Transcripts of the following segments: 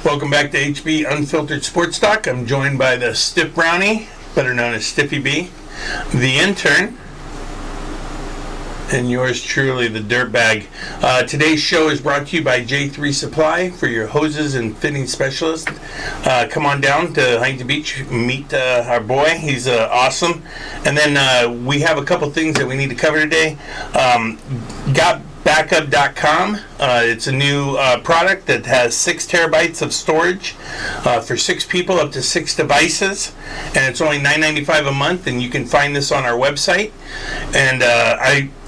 Welcome back to HB Unfiltered Sports Talk. I'm joined by the Stiff Brownie, better known as Stiffy B, the intern, and yours truly, the Dirtbag. Today's show is brought to you by J3 Supply for your hoses and fitting specialist. Come on down to Huntington Beach, meet our boy. He's awesome. And then we have a couple things that we need to cover today. Backup.com. It's a new product that has 6 terabytes of storage for 6 people, up to 6 devices, and it's only $9.95 a month. And you can find this on our website. And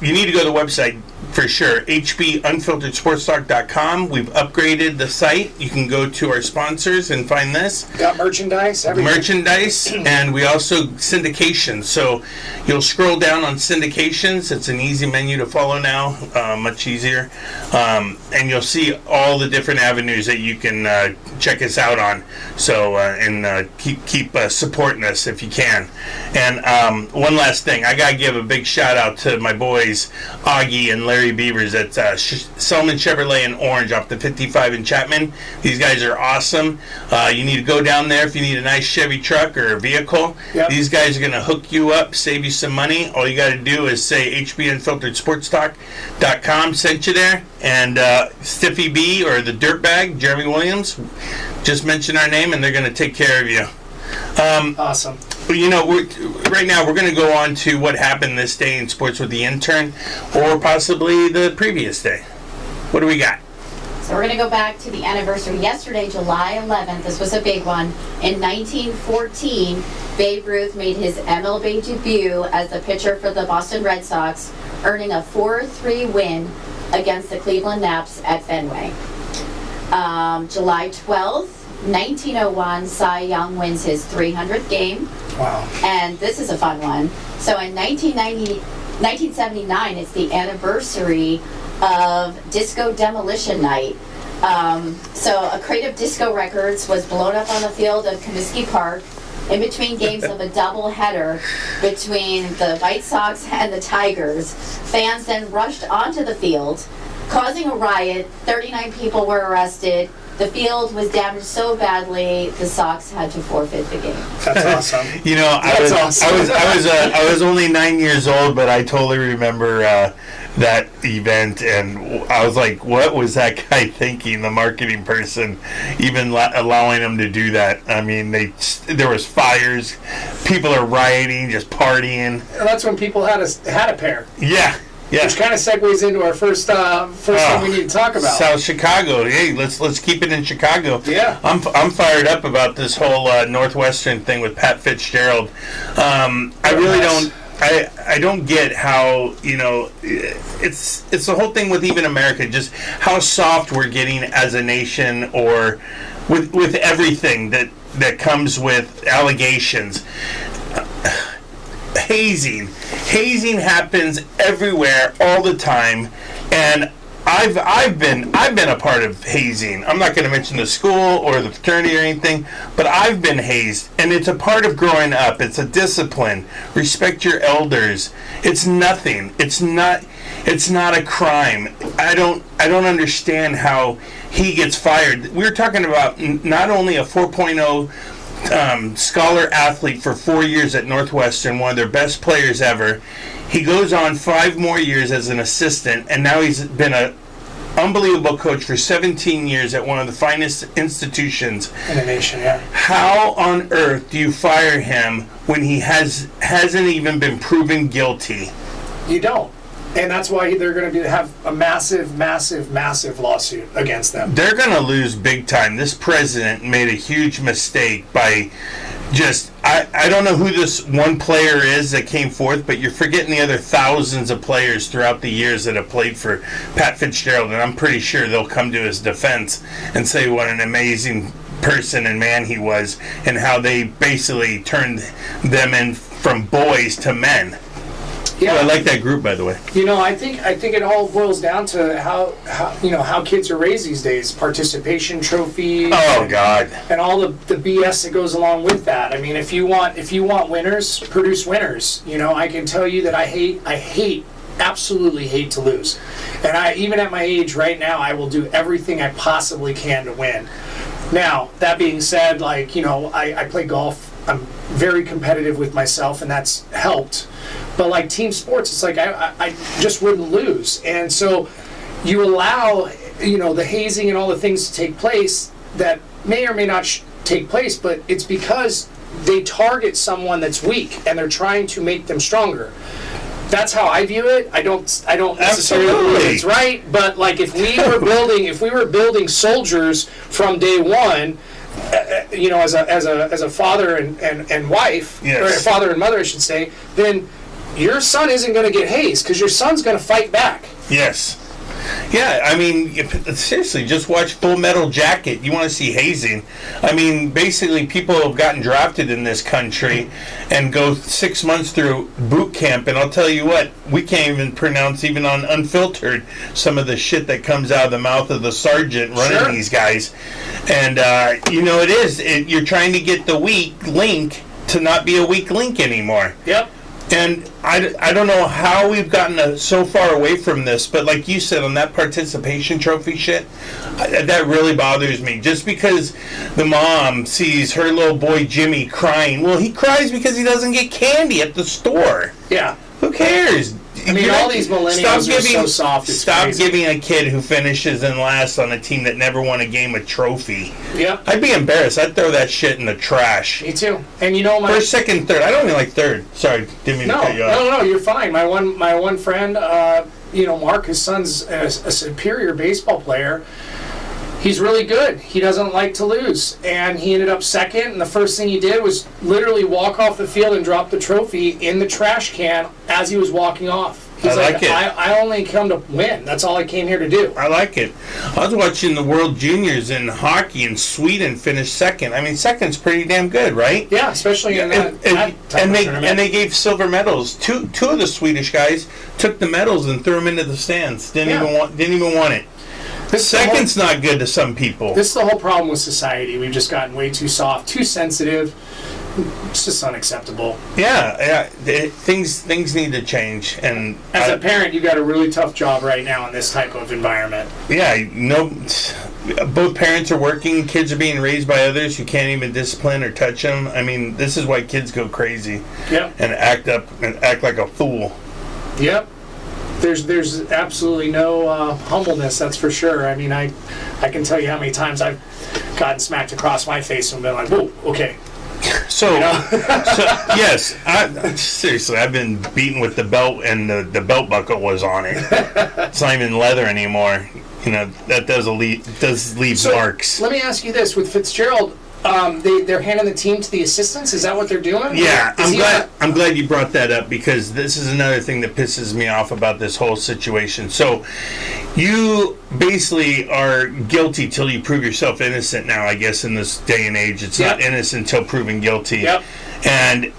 you need to go to the website for sure. HBUnfilteredSportsTalk.com. We've upgraded the site. You can go to our sponsors and find this. Got merchandise, everything. Merchandise, and we also syndications. So you'll scroll down on syndications. It's an easy menu to follow now, much easier. And you'll see all the different avenues that you can check us out on. So and keep supporting us if you can. And one last thing, I gotta give a big shout out to my boys Augie and Larry Beavers at Selman Chevrolet in Orange off the 55 in Chapman. These guys are awesome. You need to go down there if you need a nice Chevy truck or a vehicle. Yep. These guys are going to hook you up, save you some money. All you got to do is say HBUnfilteredSportsTalk.com sent you there. And Stiffy B or the Dirtbag, Jeremy Williams, just mention our name and they're going to take care of you. Awesome. You know, right now we're going to go on to what happened this day in sports with the intern, or possibly the previous day. What do we got? So we're going to go back to the anniversary yesterday, July 11th. This was a big one. In 1914, Babe Ruth made his MLB debut as the pitcher for the Boston Red Sox, earning a 4-3 win against the Cleveland Naps at Fenway. July 12th, 1901, Cy Young wins his 300th game. Wow. And this is a fun one. So in 1979, it's the anniversary of Disco Demolition Night. So a crate of disco records was blown up on the field of Comiskey Park in between games of a doubleheader between the White Sox and the Tigers. Fans then rushed onto the field, causing a riot. 39 people were arrested. The field was damaged so badly, the Sox had to forfeit the game. That's awesome. You know, I was only 9 years old, but I totally remember that event, and I was like, "What was that guy thinking?" The marketing person, even allowing him to do that. I mean, there was fires, people are rioting, just partying. That's when people had a pair. Yeah. Yeah. Which kind of segues into our first thing we need to talk about. South Chicago. Hey, let's keep it in Chicago. Yeah. I'm fired up about this whole Northwestern thing with Pat Fitzgerald. I really don't. I don't get how, you know, it's the whole thing with even America, just how soft we're getting as a nation, or with everything that comes with allegations. Hazing happens everywhere all the time, and I've been a part of hazing. I'm not going to mention the school or the fraternity or anything, but I've been hazed, and it's a part of growing up. It's a discipline. Respect your elders. It's nothing. It's not a crime. I don't understand how he gets fired. We're talking about not only a 4.0 scholar athlete for 4 years at Northwestern, one of their best players ever. He goes on 5 more years as an assistant, and now he's been an unbelievable coach for 17 years at one of the finest institutions in the nation. Yeah. How on earth do you fire him when he hasn't even been proven guilty? You don't. And that's why they're going to have a massive, massive, massive lawsuit against them. They're going to lose big time. This president made a huge mistake by just, I don't know who this one player is that came forth, but you're forgetting the other thousands of players throughout the years that have played for Pat Fitzgerald, and I'm pretty sure they'll come to his defense and say what an amazing person and man he was, and how they basically turned them in from boys to men. Yeah, I like that group, by the way. You know, I think it all boils down to how kids are raised these days. Participation trophies. Oh God. And all the BS that goes along with that. I mean, if you want winners, produce winners. You know, I can tell you that I absolutely hate to lose. And even at my age right now, I will do everything I possibly can to win. Now, that being said, like, you know, I play golf. I'm very competitive with myself, and that's helped. But like team sports, it's like I just wouldn't lose. And so you allow, you know, the hazing and all the things to take place that may or may not take place, but it's because they target someone that's weak and they're trying to make them stronger. That's how I view it. I don't necessarily believe it's right, but like if we were building soldiers from day one, you know, as a father and wife, yes. or a father and mother, I should say, then your son isn't going to get hazed because your son's going to fight back. Yes. Yeah, I mean, seriously, just watch Full Metal Jacket. You want to see hazing. I mean, basically, people have gotten drafted in this country and go 6 months through boot camp, and I'll tell you what, we can't even pronounce, even on Unfiltered, some of the shit that comes out of the mouth of the sergeant running these guys. And, you know, you're trying to get the weak link to not be a weak link anymore. Yep. And I don't know how we've gotten so far away from this, but like you said, on that participation trophy shit, that really bothers me. Just because the mom sees her little boy Jimmy crying, well, he cries because he doesn't get candy at the store. Yeah. Who cares? I mean, all these millennials are so soft. Stop crazy. giving a kid who finishes in last on a team that never won a game a trophy. Yeah. I'd be embarrassed. I'd throw that shit in the trash. Me too. And you know, First, second, third. I don't even like third. Sorry, didn't mean to cut you off. No, you're fine. My one friend, you know, Mark, his son's a superior baseball player. He's really good. He doesn't like to lose. And he ended up second, and the first thing he did was literally walk off the field and drop the trophy in the trash can as he was walking off. He's like it. I only come to win. That's all I came here to do. I like it. I was watching the World Juniors in hockey, and Sweden finished second. I mean, second's pretty damn good, right? Yeah, especially in that type of tournament. And they gave silver medals. Two of the Swedish guys took the medals and threw them into the stands. Didn't even want it. Second's not good to some people. This is the whole problem with society. We've just gotten way too soft, too sensitive. It's just unacceptable. Yeah. Things need to change. And as a parent, you got a really tough job right now in this type of environment. Yeah, both parents are working. Kids are being raised by others who can't even discipline or touch them. I mean, this is why kids go crazy. Yep. And act like a fool. Yep. There's absolutely no humbleness, that's for sure. I mean, I can tell you how many times I've gotten smacked across my face and been like, whoa, okay. So, you know? Yes, seriously, I've been beaten with the belt, and the belt buckle was on it. It's not even leather anymore. You know, that does leave marks. Let me ask you this: with Fitzgerald, they're handing the team to the assistants. Is that what they're doing? Yeah, I'm glad you brought that up, because this is another thing that pisses me off about this whole situation. So, you basically are guilty till you prove yourself innocent now, I guess, in this day and age. It's not innocent until proven guilty. Yep. And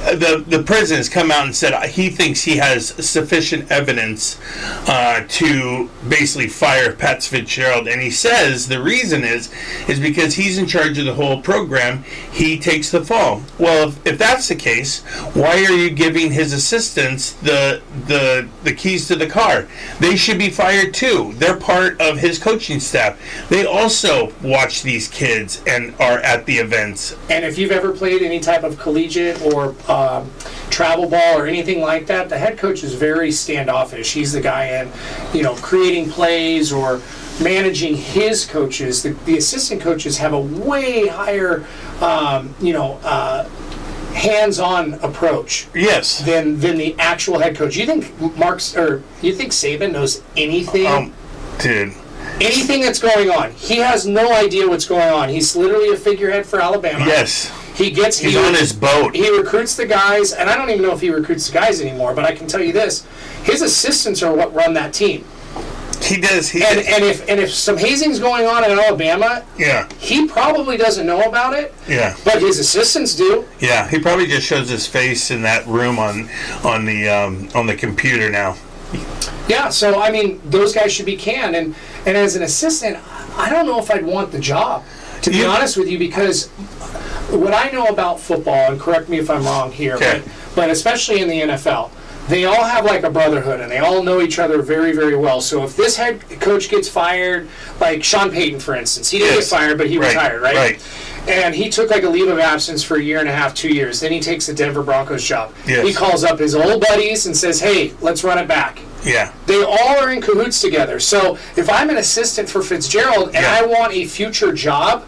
the president has come out and said he thinks he has sufficient evidence to basically fire Pat Fitzgerald, and he says the reason is because he's in charge of the whole program. He takes the fall. Well, if that's the case, why are you giving his assistants the keys to the car? They should be fired too. They're part of his coaching staff. They also watch these kids and are at the events. And if you've ever played any type of collegiate or travel ball or anything like that, the head coach is very standoffish. He's the guy in, you know, creating plays or managing his coaches. The assistant coaches have a way higher, hands-on approach. Yes. Than the actual head coach. You think you think Saban knows anything? Dude. Anything that's going on. He has no idea what's going on. He's literally a figurehead for Alabama. Yes. He's on his boat. He recruits the guys, and I don't even know if he recruits the guys anymore, but I can tell you this. His assistants are what run that team. He does. And if some hazing's going on in Alabama, he probably doesn't know about it. Yeah. But his assistants do. Yeah, he probably just shows his face in that room on the computer now. Yeah, so I mean, those guys should be canned, and as an assistant, I don't know if I'd want the job, to be honest with you, because what I know about football, and correct me if I'm wrong here, but especially in the NFL, they all have like a brotherhood, and they all know each other very, very well. So if this head coach gets fired, like Sean Payton, for instance, he didn't get fired, but he retired, right? Right. And he took like a leave of absence for a year and a half, 2 years. Then he takes the Denver Broncos job. Yes. He calls up his old buddies and says, hey, let's run it back. Yeah. They all are in cahoots together. So if I'm an assistant for Fitzgerald and I want a future job,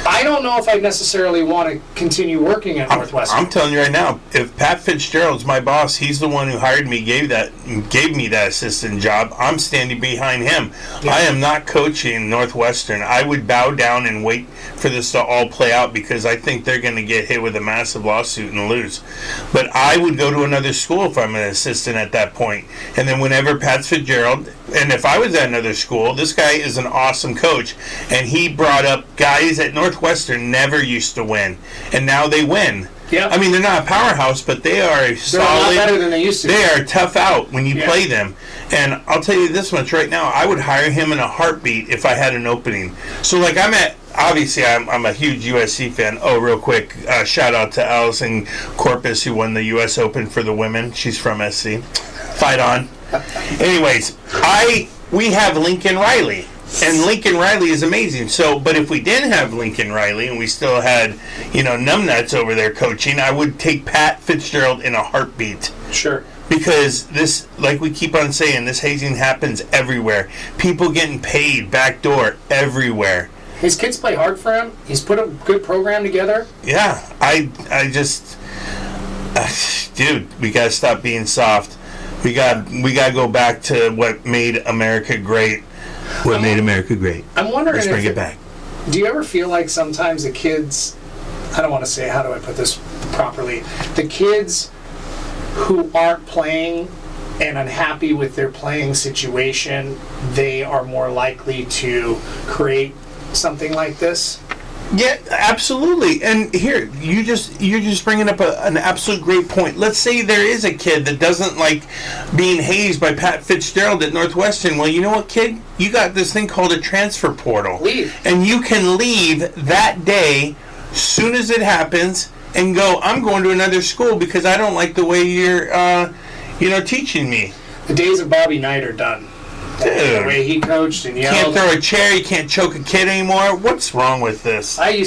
I don't know if I necessarily want to continue working at Northwestern. I'm telling you right now, if Pat Fitzgerald's my boss, he's the one who hired me, gave me that assistant job. I'm standing behind him. Yeah. I am not coaching Northwestern. I would bow down and wait for this to all play out because I think they're going to get hit with a massive lawsuit and lose. But I would go to another school if I'm an assistant at that point. And then whenever Pat Fitzgerald, and if I was at another school, this guy is an awesome coach, and he brought up guys at Northwestern never used to win, and now they win. Yeah. I mean, they're not a powerhouse, but they are solid. They're a lot better than they used to. They are tough out when you play them. And I'll tell you this much right now, I would hire him in a heartbeat if I had an opening. So, like, obviously, I'm a huge USC fan. Oh, real quick, shout out to Allison Corpus, who won the U.S. Open for the women. She's from SC. Fight on. Anyways, we have Lincoln Riley. And Lincoln Riley is amazing. So, but if we didn't have Lincoln Riley and we still had, numbnuts over there coaching, I would take Pat Fitzgerald in a heartbeat. Sure. Because this, like we keep on saying, this hazing happens everywhere. People getting paid backdoor everywhere. His kids play hard for him. He's put a good program together. Yeah, I just, dude, we gotta stop being soft. We got to go back to what made America great. What made America great? I'm wondering. Let's bring it back. Do you ever feel like sometimes the kids? I don't want to say. How do I put this properly? The kids who aren't playing and unhappy with their playing situation, they are more likely to create something like this. Yeah, absolutely. And here, you're just bringing up an absolute great point. Let's say there is a kid that doesn't like being hazed by Pat Fitzgerald at Northwestern. Well, you know what, kid? You got this thing called a transfer portal. Leave. And you can leave that day, soon as it happens, and go, I'm going to another school because I don't like the way you're teaching me. The days of Bobby Knight are done. The way he coached and yelled. Can't throw a chair, you can't choke a kid anymore. What's wrong with this? I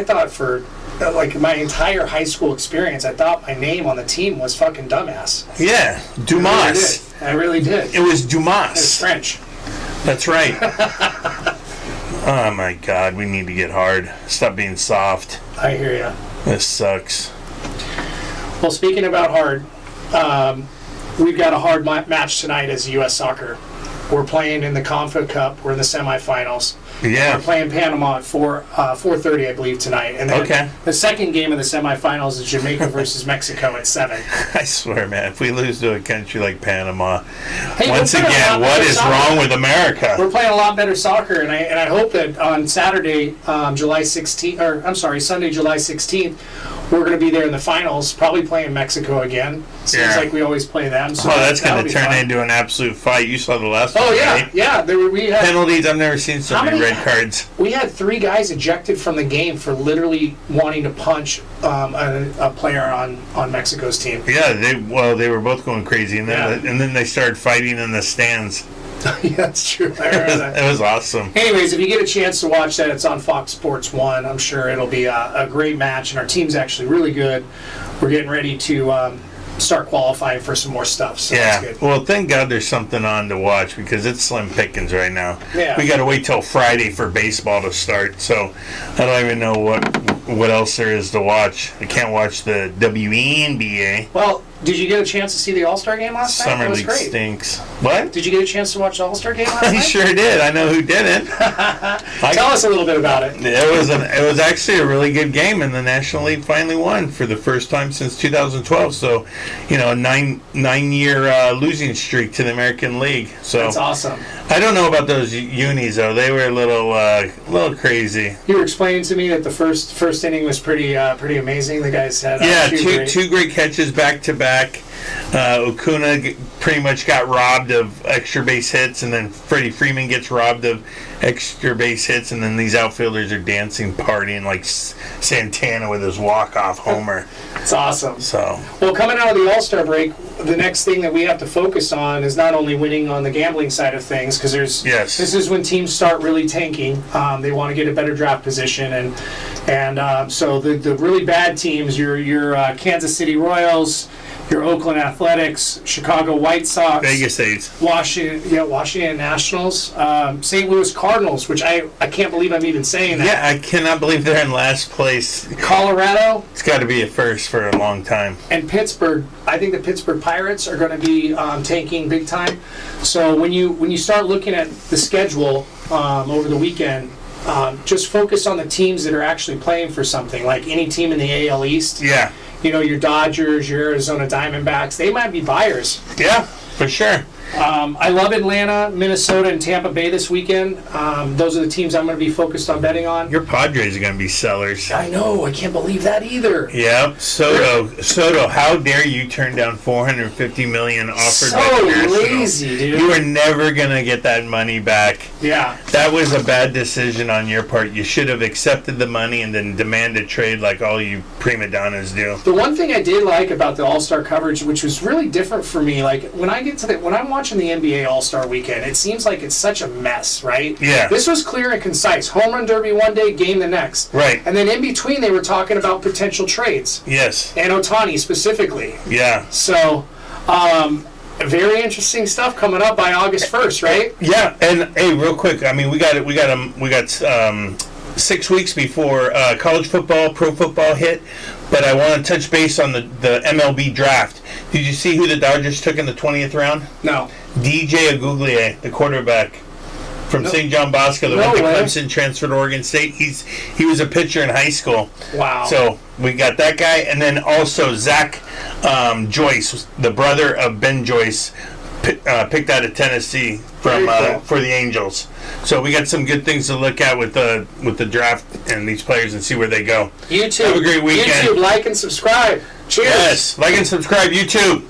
thought for like my entire high school experience, I thought my name on the team was fucking dumbass. Yeah, Dumas. I really did. It was Dumas. It's French. That's right. Oh my God, we need to get hard. Stop being soft. I hear ya. This sucks. Well, speaking about hard, we've got a hard match tonight as U.S. Soccer. We're playing in the Confa Cup. We're in the semifinals. Yeah. We're playing Panama at 4:30, I believe, tonight. And then the second game of the semifinals is Jamaica versus Mexico at 7. I swear, man, if we lose to a country like Panama, hey, once again, what is wrong with America? We're playing a lot better soccer, and I hope that on Saturday, July 16th, or I'm sorry, Sunday, July 16th, we're going to be there in the finals, probably playing Mexico again. Seems like we always play them. So that's going to turn into an absolute fight. You saw the last one, right? Yeah. We had penalties. I've never seen so many red cards. We had 3 guys ejected from the game for literally wanting to punch a player on Mexico's team. Yeah, they were both going crazy, and then they started fighting in the stands. Yeah, that's true. It was awesome. Anyways, if you get a chance to watch that, it's on Fox Sports 1. I'm sure it'll be a great match, and our team's actually really good. We're getting ready to start qualifying for some more stuff, so that's good. Well, thank God there's something on to watch because it's slim pickings right now. Yeah. We got to wait till Friday for baseball to start, so I don't even know what else there is to watch. I can't watch the WNBA. Well, did you get a chance to see the All-Star game last night? Summer League great. Stinks. What? Did you get a chance to watch the All-Star game last night? I sure did. I know who didn't. Tell us a little bit about it. It was actually a really good game, and the National League finally won for the first time since 2012. So, a nine-year losing streak to the American League. So that's awesome. I don't know about those unis though. They were a little crazy. You were explaining to me that the first inning was pretty amazing. The guys had two great catches back to back. back. Okuna pretty much got robbed of extra base hits, and then Freddie Freeman gets robbed of extra base hits, and then these outfielders are dancing, partying like Santana with his walk-off homer. It's awesome. So, well, coming out of the All-Star break, the next thing that we have to focus on is not only winning on the gambling side of things, because this is when teams start really tanking. They want to get a better draft position, and so the really bad teams, your Kansas City Royals, your Oakland Athletics, Chicago White Sox, Vegas A's, Washington Nationals, St. Louis Cardinals, which I can't believe I'm even saying that. Yeah, I cannot believe they're in last place. Colorado. It's got to be a first for a long time. And Pittsburgh. I think the Pittsburgh Pirates are going to be tanking big time. So when you start looking at the schedule over the weekend, just focus on the teams that are actually playing for something, like any team in the AL East. Yeah. Your Dodgers, your Arizona Diamondbacks, they might be buyers. Yeah, for sure. I love Atlanta, Minnesota, and Tampa Bay this weekend. Those are the teams I'm going to be focused on betting on. Your Padres are going to be sellers. I know. I can't believe that either. Yep. Soto, how dare you turn down $450 million offered by the Nationals? So lazy, dude. You are never going to get that money back. Yeah. That was a bad decision on your part. You should have accepted the money and then demanded trade like all you prima donnas do. The one thing I did like about the All-Star coverage, which was really different for me, like when I'm watching the NBA All-Star Weekend, it seems like it's such a mess, right? Yeah. This was clear and concise. Home run derby one day, game the next. Right. And then in between, they were talking about potential trades. Yes. And Ohtani specifically. Yeah. So, very interesting stuff coming up by August 1st, right? Yeah. And hey, real quick, I mean, we got 6 weeks before college football, pro football hit, but I want to touch base on the MLB draft. Did you see who the Dodgers took in the 20th round? No. DJ Aguglier, the quarterback from St. John Bosco, that went to Clemson, transferred to Oregon State. He was a pitcher in high school. Wow. So we got that guy, and then also Zach Joyce, the brother of Ben Joyce, picked out of Tennessee from Cool. for the Angels. So we got some good things to look at with the draft and these players and see where they go. YouTube. Have a great weekend. YouTube, like and subscribe. Cheers. Yes, like and subscribe. YouTube.